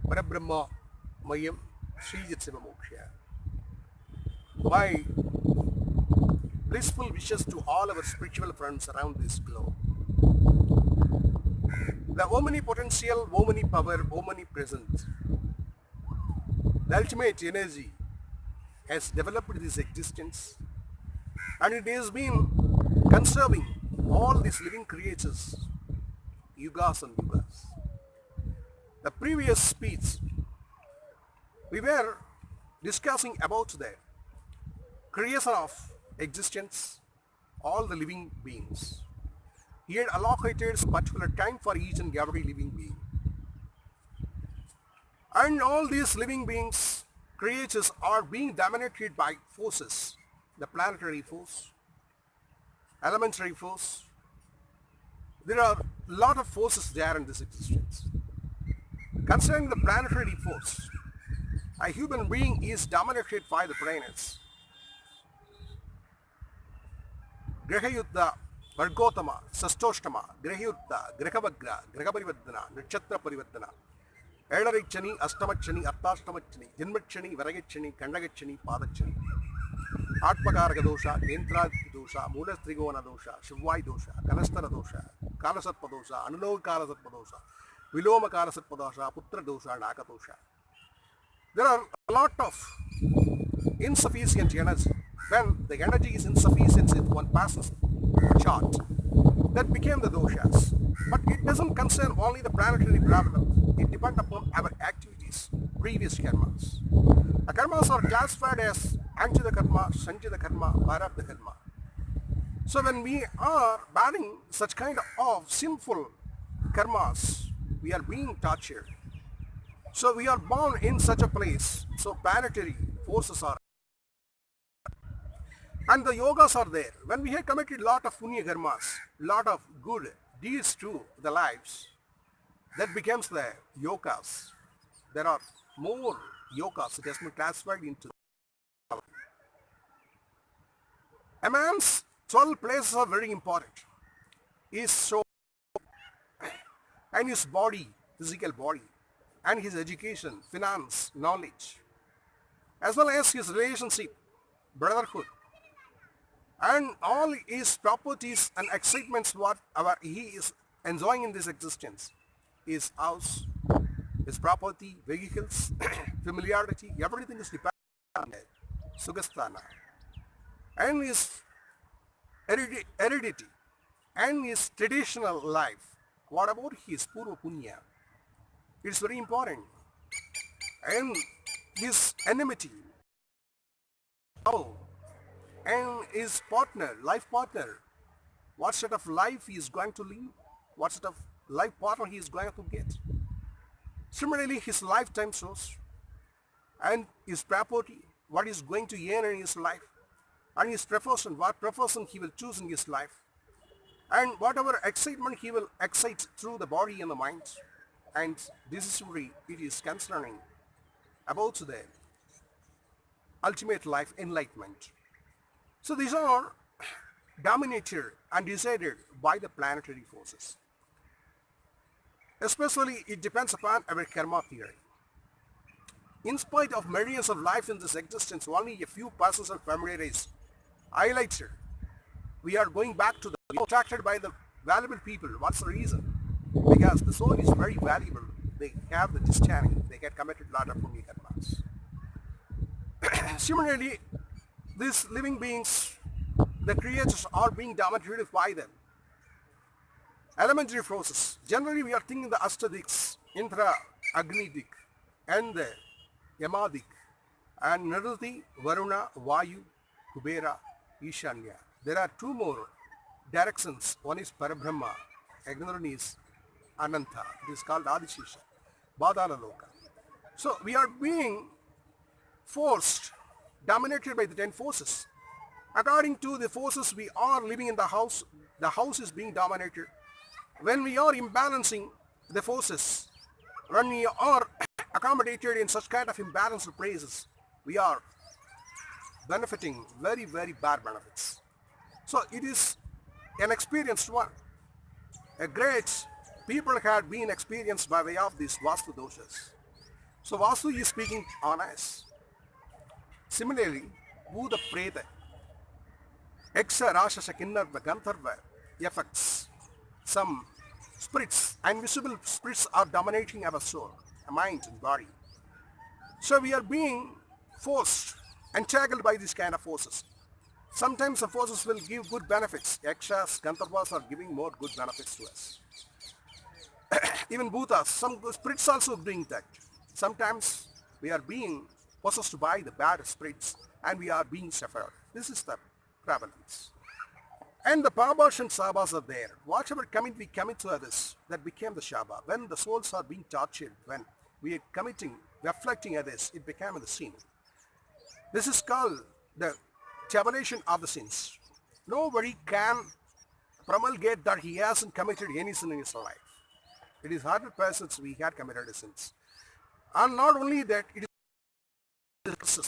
Parabrahmaah Maiyam Moksha. My blissful wishes to all our spiritual friends around this globe. The omnipotential, omnipower, omnipresent, the ultimate energy has developed this existence, and it has been conserving all these living creatures, yugas and yugas. The previous speech, we were discussing about the creation of existence, all the living beings. He had allocated a particular time for each and every living being. And all these living beings, creatures, are being dominated by forces. The planetary force, elementary force. There are a lot of forces there in this existence. Concerning the planetary force, a human being is dominated by the planets. Grahayuddha, Vargotama, Sastoshtama, Grahayuddha, Grahavagra, Grahaparivaddana, Nakshatra Parivaddana, Edarachani, Astamachani, Arthashtamachani, Janmachani, Varagachani, Kandagachani, Padachani, Atmakaraka dosha, Nentra dosha, Mulas Trigona dosha, Shivai dosha, Kanastara dosha, Kalasatpa dosha, Anulog Kalasatpa dosha, Viloma Kalasatpa dosha, Putra dosha, and Aka dosha. There are a lot of insufficient energy. When the energy is insufficient in one passes chart, that became the doshas. But it doesn't concern only the planetary problem. It depends upon our activities, previous karmas. The karmas are classified as Anchita karma, Sanchita karma, Parabdha karma. So when we are bearing such kind of sinful karmas, we are being tortured. So we are born in such a place. So planetary forces are, and the yogas are there. When we have committed lot of punya karmas, lot of good deeds to the lives, that becomes the yogas. There are more yogas. It has been classified into. A man's 12 places are very important. His soul and his body, physical body, and his education, finance, knowledge, as well as his relationship, brotherhood, and all his properties and excitements whatever he is enjoying in this existence, his house, his property, vehicles, familiarity, everything is dependent on it, Sugasthana, and his heredity, and his traditional life. What about his Purva Punya? It's very important. And his enmity, and his partner, life partner, what sort of life he is going to live, what sort of life partner he is going to get. Similarly, his lifetime source and his property, what he is going to earn in his life, and his profession, what profession he will choose in his life, and whatever excitement he will excite through the body and the mind. And this is where it is concerning about the ultimate life enlightenment. So these are dominated and decided by the planetary forces. Especially it depends upon our karma theory. In spite of millions of lives in this existence, only a few persons are familiarized, highlighted. We are going back to the attracted by the valuable people. What's the reason? Because the soul is very valuable. They have the destiny. They get committed a lot of punya karmas. Similarly, these living beings, the creatures, are being dominated by them. Elementary forces. Generally, we are thinking the Ashtadiks, Indra, Agnidik, and the Yamadik, and Naruti, Varuna, Vayu, Kubera, Ishanya. There are two more directions. One is Parabrahma, another one is Ananta. It is called Adishesha, Badala Loka. So we are being forced, dominated by the 10 forces. According to the forces, we are living in the house is being dominated. When we are imbalancing the forces, when we are accommodated in such kind of imbalanced places, we are benefiting very, very bad benefits. So it is an experienced one. a great people had been experienced by way of these Vastu doshas. So Vastu is speaking on us. Similarly, Bhuta Preta, Exa Rashasa Kinnarva Gantharva effects, some spirits, invisible spirits are dominating our soul, our mind and body. So we are being forced, entangled by these kind of forces. Sometimes the forces will give good benefits. Yakshas, Gandharvas are giving more good benefits to us. Even Bhutas, some spirits also doing that. Sometimes we are being possessed by the bad spirits and we are being suffered. This is the prevalence. And the Pabas and Sabas are there. Whatever we commit to others, that became the Shaba. When the souls are being tortured, when we are committing, reflecting others, it became the sin. This is called the tabulation of the sins. Nobody can promulgate that he hasn't committed any sin in his life. It is 100% we had committed sins. And not only that, it is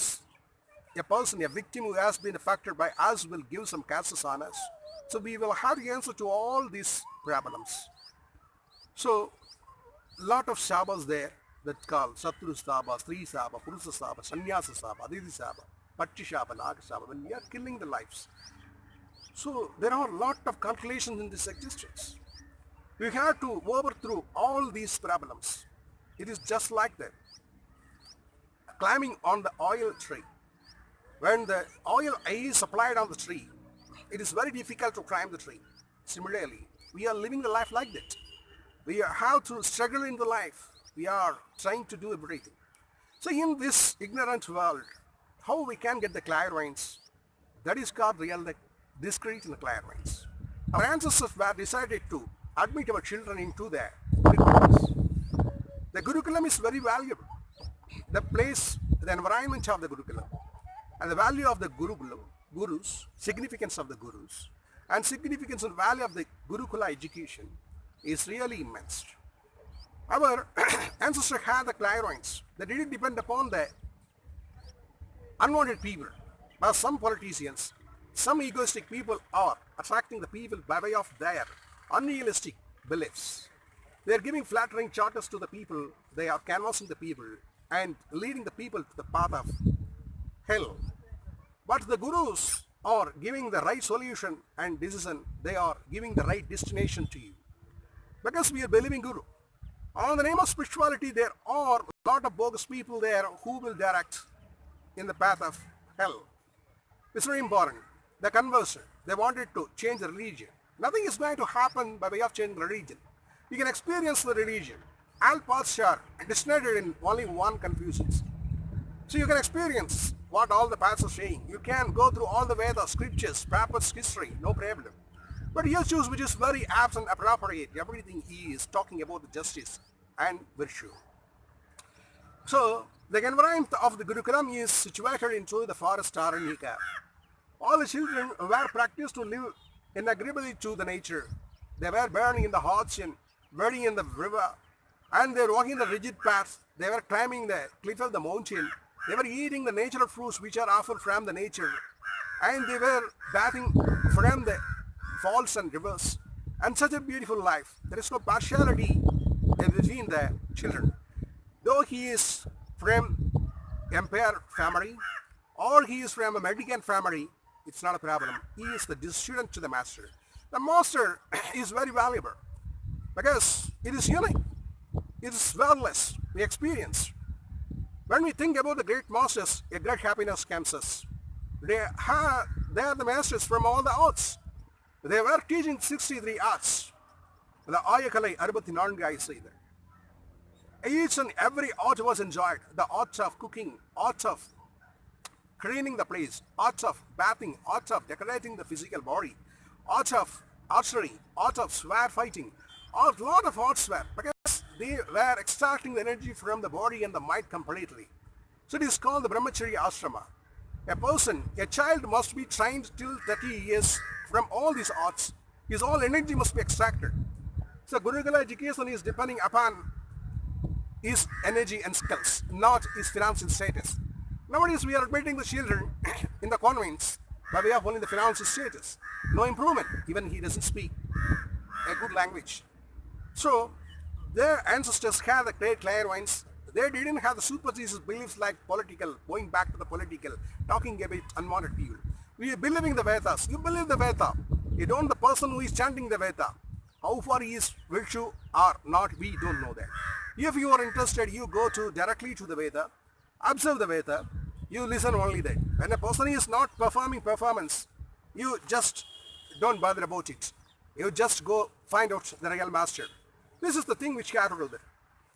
a person, a victim who has been affected by us will give some curses on us. So we will have the answer to all these problems. So, lot of Sabas there that called Satru Saba, Sri Saba, Purusa Saba, Sannyasa Saba, Aditi Saba, Pachi Saba, Naga Saba, when we are killing the lives. So there are a lot of calculations in this existence. We have to overthrow all these problems. It is just like that. Climbing on the oil tree. When the oil is applied on the tree, it is very difficult to climb the tree. Similarly, we are living the life like that. We have to struggle in the life. We are trying to do everything. So in this ignorant world, how we can get the clairvoyance? That is called real discrete in the clairvoyance. Our ancestors were decided to admit our children into the Gurukulam. The Gurukulam is very valuable. The place, the environment of the Gurukulam, and the value of the Gurukulam, Gurus, significance of the Gurus, and significance and value of the Gurukula education is really immense. Our ancestors had the clairvoyance. They didn't depend upon the unwanted people. But some politicians, some egoistic people are attracting the people by way of their unrealistic beliefs. They are giving flattering charters to the people. They are canvassing the people and leading the people to the path of hell. But the Gurus are giving the right solution and decision. They are giving the right destination to you. Because we are believing Guru. On the name of spirituality, there are a lot of bogus people there who will direct in the path of hell. It's very important. The conversion, they wanted to change the religion. Nothing is going to happen by way of changing religion. You can experience the religion. All paths are destinated in only one confusion. So you can experience what all the paths are saying. You can go through all the Vedas, scriptures, papers, history, no problem. But you choose which is very apt and appropriate. Everything is talking about the justice and virtue. So the environment of the Gurukulam is situated into the forest Aranyaka. All the children were practiced to live in agreeably to the nature. They were burning in the hot and burning in the river, and they were walking the rigid paths. They were climbing the cliff of the mountain. They were eating the natural fruits which are offered from the nature, and they were bathing from the falls and rivers. And such a beautiful life. There is no partiality between the children. Though he is from empire family or he is from a mendicant family, it's not a problem. He is the student to the master. The master is very valuable because it is unique. It is worthless. We experience. When we think about the great masters, a great happiness comes us. They are the masters from all the arts. They were teaching 63 arts. The Ayakalai Arbathi I say that. Each and every art was enjoyed. The arts of cooking, arts of cleaning the place, arts of bathing, arts of decorating the physical body, arts of archery, arts of sword fighting, a lot of arts were, because they were extracting the energy from the body and the mind completely. So it is called the Brahmacharya Ashrama. A child must be trained till 30 years from all these arts. His all energy must be extracted. So Gurukula education is depending upon his energy and skills, not his financial status. Nowadays we are admitting the children in the convents by way of only the financial status. No improvement, even he doesn't speak. a good language. So their ancestors had the great clairvoyance. They didn't have the superstitious beliefs like political, going back to the political, talking about unwanted people. We are believing the Vedas. You believe the Veda. You don't the person who is chanting the Veda. How far he is virtue or not, we don't know that. If you are interested, you go to directly to the Veda, observe the Veda, you listen only that. When a person is not performing performance, you just don't bother about it. You just go find out the real master. This is the thing which you have to do there.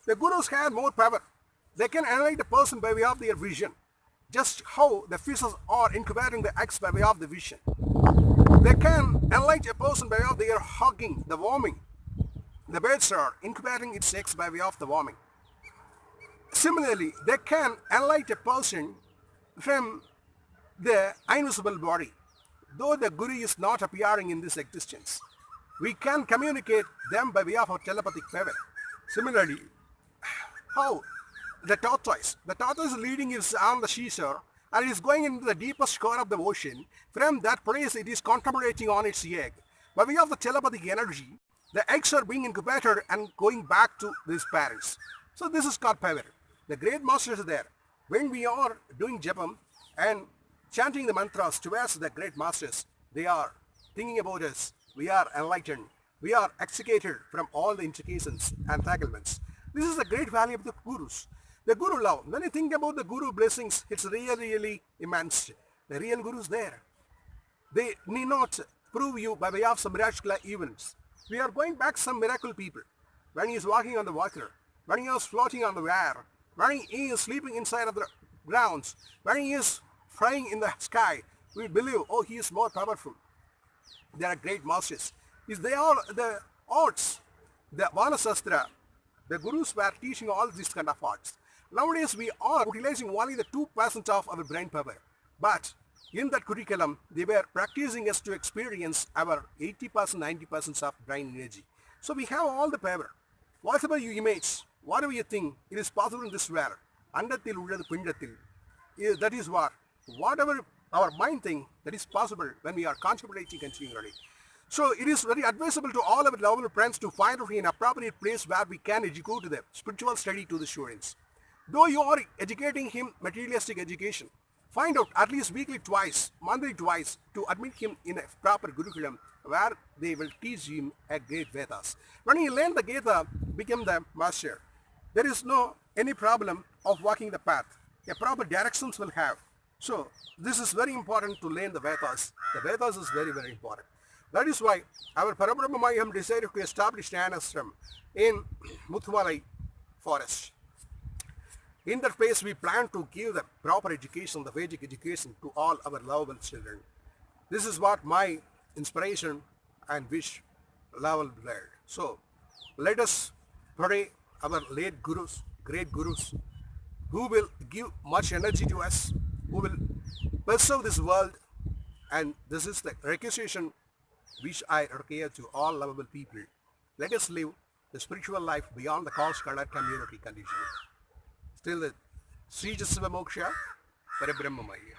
The gurus have more power. They can enlighten a person by way of their vision. Just how the fishes are incubating the eggs by way of the vision. They can enlighten a person by way of their hugging, the warming. The birds are incubating its eggs by way of the warming. Similarly, they can enlighten a person from the invisible body. Though the guru is not appearing in this existence, we can communicate them by way of our telepathic power. Similarly, how the tortoise is leading is on the seashore and is going into the deepest core of the ocean. From that place it is contemplating on its egg. By way of the telepathic energy, the eggs are being incubated and going back to these parents. So this is called power. The great masters are there. When we are doing japam and chanting the mantras towards the great masters, they are thinking about us. We are enlightened. We are extricated from all the intricacies and entanglements. This is the great value of the gurus. The guru love. When you think about the guru blessings, it's really immense. The real guru is there. They need not prove you by way of some miraculous events. We are going back some miracle people. When he is walking on the water, when he is floating on the air, when he is sleeping inside of the grounds, when he is flying in the sky, we believe, oh, he is more powerful. They are great masters. They are the arts, the Vanasastra. The gurus were teaching all these kind of arts. Nowadays we are utilizing only the 2% of our brain power. But in that curriculum, they were practicing us to experience our 80%, 90% of brain energy. So we have all the power. Whatever you image, whatever you think, it is possible in this world. Andathil ulladu pindathil. That is what. Whatever our mind thinks, that is possible when we are contemplating continually. So it is very advisable to all our lovable friends to find out an appropriate place where we can educate the spiritual study to the students. Though you are educating him materialistic education, find out at least weekly twice, monthly twice, to admit him in a proper Gurukulam where they will teach him a great Vedas. When he learn the Gita, become the master, there is no any problem of walking the path. A proper directions will have. So this is very important to learn the Vedas. The Vedas is very important. That is why our Parabrahmaah Maiyam decided to establish an ashram in Muthumalai forest. In that place, we plan to give the proper education, the Vedic education to all our lovable children. This is what my inspiration and wish lovable world. So let us pray our late gurus, great gurus, who will give much energy to us, who will pursue this world, and this is the requisition which I require to all lovable people. Let us live the spiritual life beyond the cost-color community condition. Still, the Sri Jasava Moksha, Parabrahmaah Maiyam.